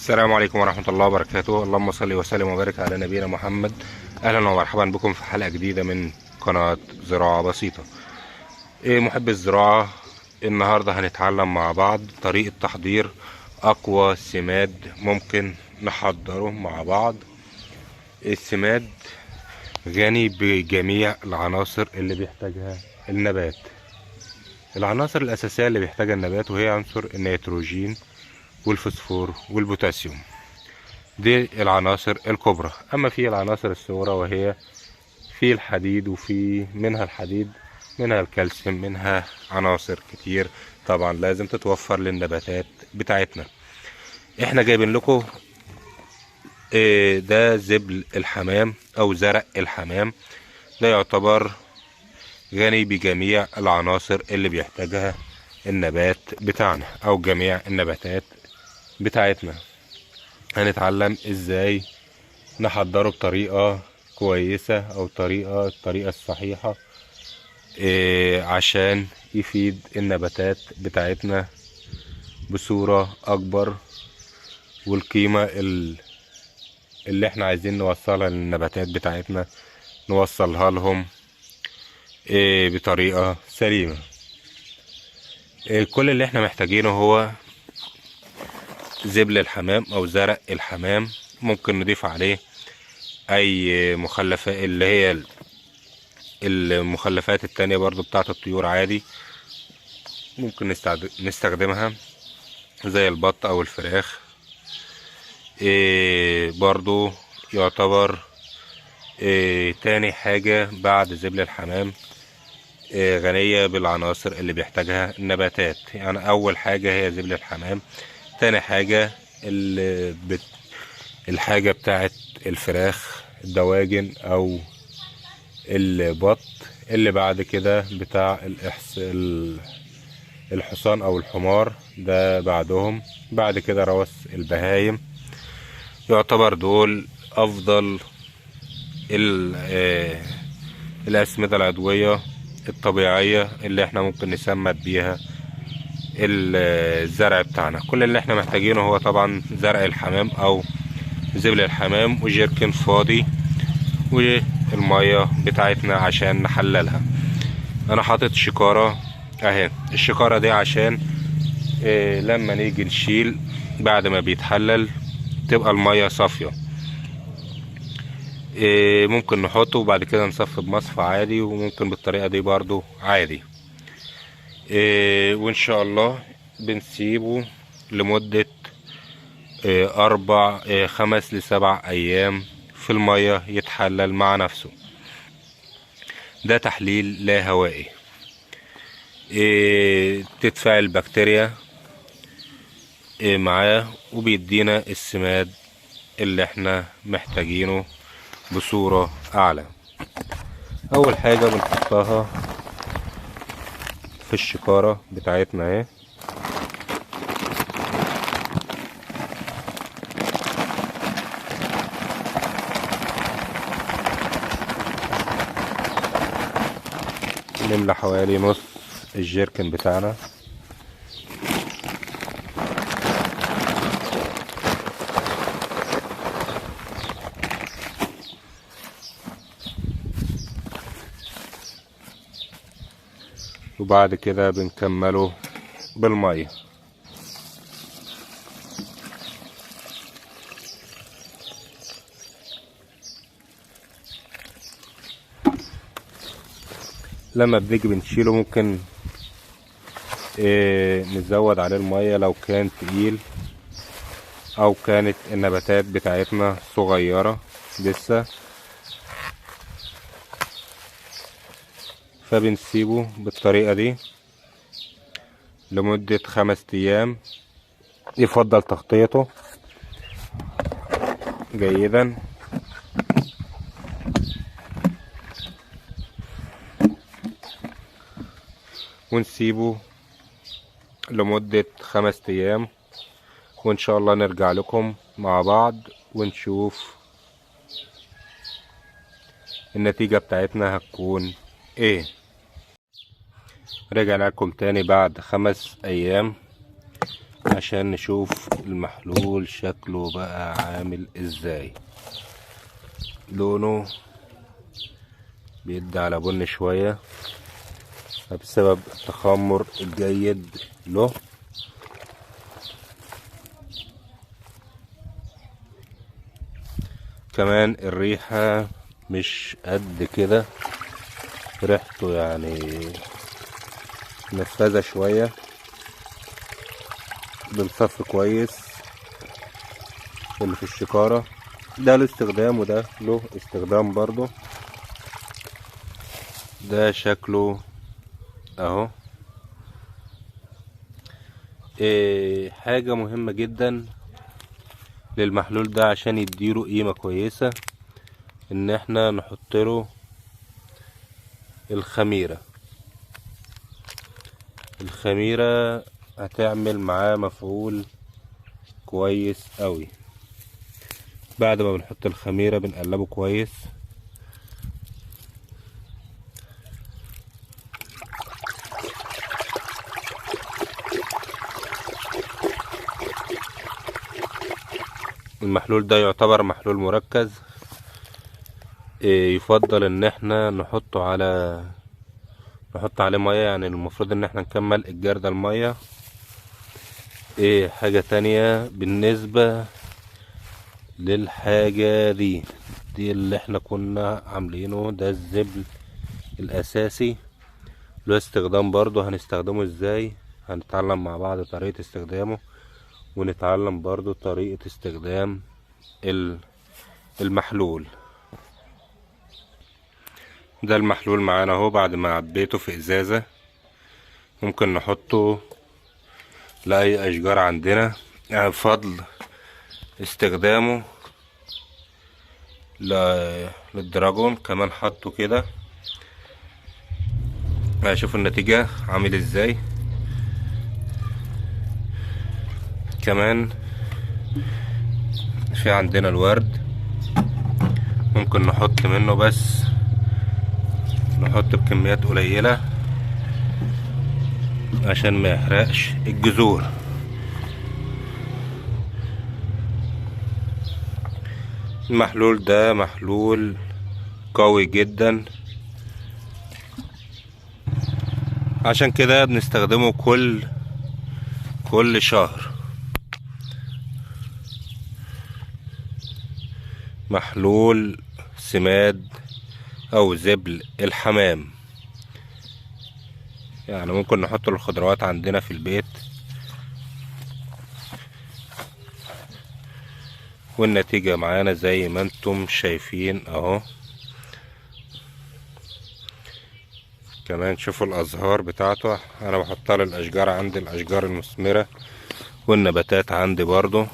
السلام عليكم ورحمة الله وبركاته. اللهم صل وسلم وبارك على نبينا محمد. أهلا ومرحبا بكم في حلقة جديدة من قناة زراعة بسيطة. محب الزراعة، النهاردة هنتعلم مع بعض طريقة تحضير أقوى سماد ممكن نحضره مع بعض. السماد غني بجميع العناصر اللي بيحتاجها النبات. العناصر الأساسية اللي بيحتاجها النبات وهي عنصر النيتروجين والفوسفور والبوتاسيوم، دي العناصر الكبرى. اما في العناصر الصغرى وهي في الحديد، وفي منها الحديد، منها الكالسيوم، منها عناصر كتير طبعا لازم تتوفر للنباتات بتاعتنا. احنا جايبين لكم ده زبل الحمام او زرع الحمام. ده يعتبر غني بجميع العناصر اللي بيحتاجها النبات بتاعنا او جميع النباتات بتاعتنا. هنتعلم ازاي نحضره بطريقة كويسة او الطريقة الصحيحة عشان يفيد النباتات بتاعتنا بصورة اكبر، والقيمة اللي احنا عايزين نوصلها للنباتات بتاعتنا نوصلها لهم بطريقة سليمة. كل اللي احنا محتاجينه هو زبل الحمام او زرع الحمام. ممكن نضيف عليه اي مخلفات اللي هي المخلفات التانية برضو بتاعت الطيور عادي، ممكن نستخدمها زي البط او الفراخ. برضو يعتبر تاني حاجة بعد زبل الحمام غنية بالعناصر اللي بيحتاجها النباتات. يعني اول حاجة هي زبل الحمام، تاني حاجة الحاجة بتاعت الفراخ، الدواجن او البط، اللي بعد كده بتاع الحصان او الحمار، ده بعدهم. بعد كده روث البهايم. يعتبر دول افضل الاسمدة العضوية الطبيعية اللي احنا ممكن نسمد بيها الزرع بتاعنا. كل اللي احنا محتاجينه هو طبعا زرع الحمام او زبل الحمام وجيركن فاضي والمية بتاعتنا عشان نحللها. انا حاطط شكارة اهي. الشكارة دي عشان لما نيجي نشيل بعد ما بيتحلل تبقى المية صافية. ممكن نحطه وبعد كده نصفي بمصفى عادي، وممكن بالطريقة دي برضو عادي. وان شاء الله بنسيبه لمدة 5 ل7 ايام في المية يتحلل مع نفسه. ده تحليل لا هوائي. تتفاعل البكتيريا معاه وبيدينا السماد اللي احنا محتاجينه بصورة اعلى. اول حاجة بنحطها في الشكارة بتاعتنا اهي. نملى حوالي نص الجيركن بتاعنا. وبعد كده بنكمله بالمية. لما بنيجي بنشيله ممكن نزود عليه المية لو كان تقيل او كانت النباتات بتاعتنا صغيرة لسه، فبنسيبه بالطريقة دي لمدة 5 ايام. يفضل تغطيته جيدا ونسيبه لمدة 5 ايام، وان شاء الله نرجع لكم مع بعض ونشوف النتيجة بتاعتنا هتكون ايه. رجعنا لكم تاني بعد 5 ايام. عشان نشوف المحلول شكله بقى عامل ازاي. لونه بيدي على بني شوية بسبب التخمر الجيد له. كمان الريحة مش قد كده، ريحته يعني نفاذة شوية، بنصف كويس اللي في الشكارة. ده له استخدام وده له استخدام برضو. ده شكله اهو. حاجة مهمة جدا للمحلول ده عشان يديله قيمة كويسة، ان احنا نحط له الخميرة. الخميرة هتعمل معاه مفعول كويس قوي. بعد ما بنحط الخميرة بنقلبه كويس. المحلول ده يعتبر محلول مركز. يفضل ان احنا نحط عليه مية، يعني المفروض ان احنا نكمل الجردة المية. حاجة تانية بالنسبة للحاجة دي اللي احنا كنا عاملينه، ده الزبل الاساسي له استخدام برضو. هنستخدمه ازاي؟ هنتعلم مع بعض طريقة استخدامه، ونتعلم برضو طريقة استخدام المحلول ده. المحلول معانا اهو بعد ما عبيته في ازازة. ممكن نحطه لأي اشجار عندنا، يعني بفضل استخدامه للدراجون. كمان حطه كده، هشوف النتيجة عامل ازاي. كمان في عندنا الورد، ممكن نحط منه بس نحط بكميات قليلة عشان ما يحرقش الجذور. المحلول ده محلول قوي جدا، عشان كده بنستخدمه كل شهر. محلول سماد او زبل الحمام، يعني ممكن نحط الخضروات عندنا في البيت. والنتيجة معانا زي ما انتم شايفين اهو. كمان شوفوا الازهار بتاعته، انا بحطها للاشجار عندي، الاشجار المثمرة والنباتات عندي برضو.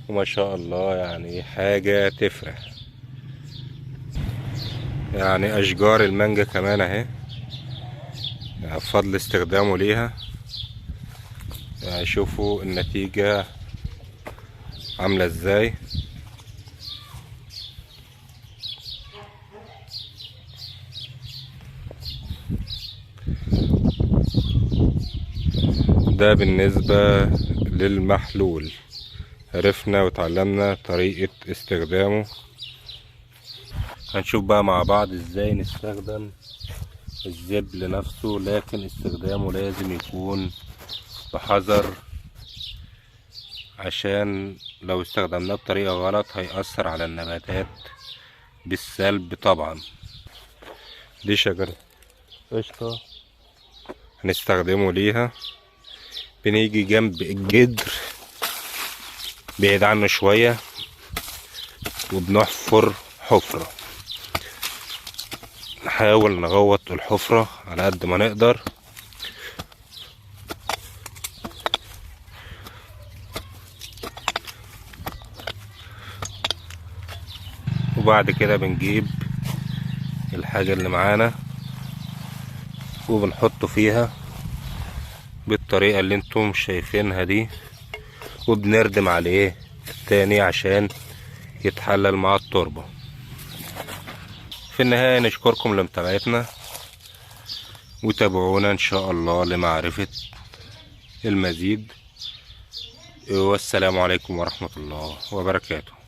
وما شاء الله يعني حاجة تفرح. يعني اشجار المانجا كمان اهي، يعني بفضل استخدامه ليها. يعني شوفوا النتيجة عاملة ازاي. ده بالنسبة للمحلول، عرفنا وتعلمنا طريقة استخدامه. هنشوف بقى مع بعض ازاي نستخدم الزبل نفسه، لكن استخدامه لازم يكون بحذر، عشان لو استخدمناه بطريقة غلط هيأثر على النباتات بالسلب طبعا. دي شجرة قشطة هنستخدمه ليها. بنيجي جنب الجدر بعيد عنه شوية وبنحفر حفرة، نحاول نغوط الحفرة على قد ما نقدر. وبعد كده بنجيب الحاجة اللي معانا وبنحطه فيها بالطريقة اللي انتم شايفينها دي، وبنردم عليه تاني عشان يتحلل مع التربة. في النهاية نشكركم لمتابعتنا، وتابعونا ان شاء الله لمعرفة المزيد. والسلام عليكم ورحمة الله وبركاته.